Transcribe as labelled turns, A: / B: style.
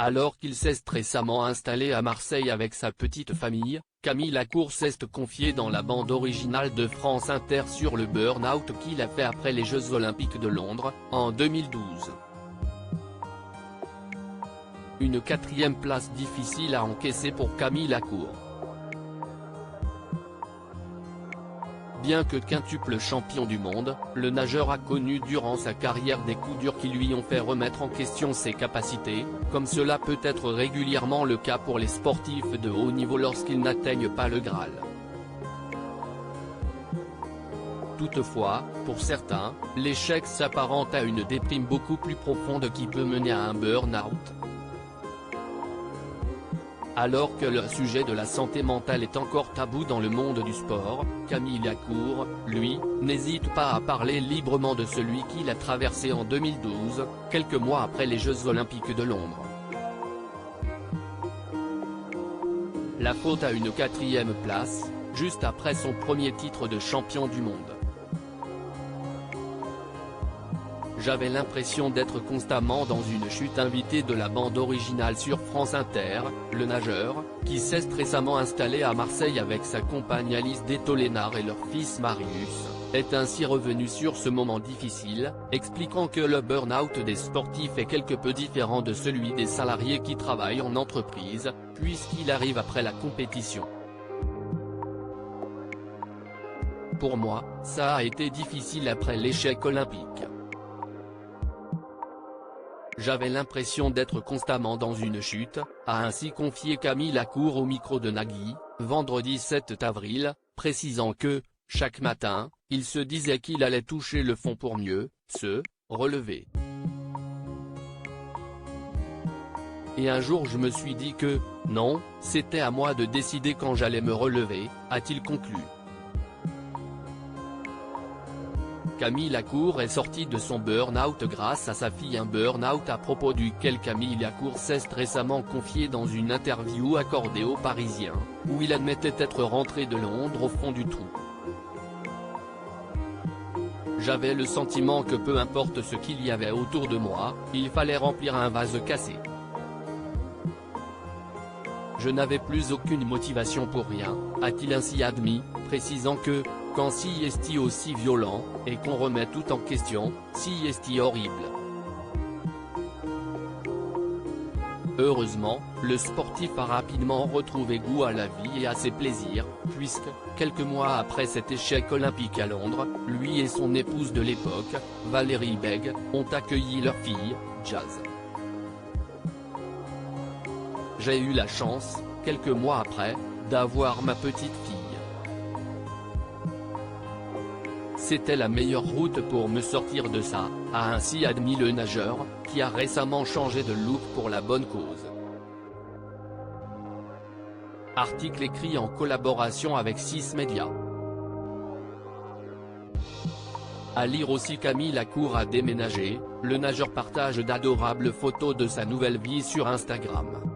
A: Alors qu'il s'est récemment installé à Marseille avec sa petite famille, Camille Lacour s'est confié dans la bande originale de France Inter sur le burn-out qu'il a fait après les Jeux Olympiques de Londres, en 2012. Une 4e place difficile à encaisser pour Camille Lacour. Bien que quintuple champion du monde, le nageur a connu durant sa carrière des coups durs qui lui ont fait remettre en question ses capacités, comme cela peut être régulièrement le cas pour les sportifs de haut niveau lorsqu'ils n'atteignent pas le Graal. Toutefois, pour certains, l'échec s'apparente à une déprime beaucoup plus profonde qui peut mener à un burn-out. Alors que le sujet de la santé mentale est encore tabou dans le monde du sport, Camille Lacour, lui, n'hésite pas à parler librement de celui qu'il a traversé en 2012, quelques mois après les Jeux Olympiques de Londres. La faute à une 4e place, juste après son premier titre de champion du monde. J'avais l'impression d'être constamment dans une chute. Invité de la bande originale sur France Inter, le nageur, qui s'est récemment installé à Marseille avec sa compagne Alice Detollénard et leur fils Marius, est ainsi revenu sur ce moment difficile, expliquant que le burn-out des sportifs est quelque peu différent de celui des salariés qui travaillent en entreprise, puisqu'il arrive après la compétition. Pour moi, ça a été difficile après l'échec olympique. J'avais l'impression d'être constamment dans une chute, a ainsi confié Camille Lacour au micro de Nagui, vendredi 7 avril, précisant que, chaque matin, il se disait qu'il allait toucher le fond pour mieux se relever. Et un jour je me suis dit que, non, c'était à moi de décider quand j'allais me relever, a-t-il conclu. Camille Lacour est sortie de son burn-out grâce à sa fille, un burn-out à propos duquel Camille Lacour s'est récemment confié dans une interview accordée aux Parisiens, où il admettait être rentré de Londres au fond du trou. J'avais le sentiment que peu importe ce qu'il y avait autour de moi, il fallait remplir un vase cassé. Je n'avais plus aucune motivation pour rien, a-t-il ainsi admis, précisant que, quand si est aussi violent, et qu'on remet tout en question, si est horrible. Heureusement, le sportif a rapidement retrouvé goût à la vie et à ses plaisirs, puisque, quelques mois après cet échec olympique à Londres, lui et son épouse de l'époque, Valérie Bègue, ont accueilli leur fille, Jazz. J'ai eu la chance, quelques mois après, d'avoir ma petite fille. C'était la meilleure route pour me sortir de ça, a ainsi admis le nageur, qui a récemment changé de look pour la bonne cause. Article écrit en collaboration avec 6 Médias. À lire aussi: Camille Lacour a déménagé, le nageur partage d'adorables photos de sa nouvelle vie sur Instagram.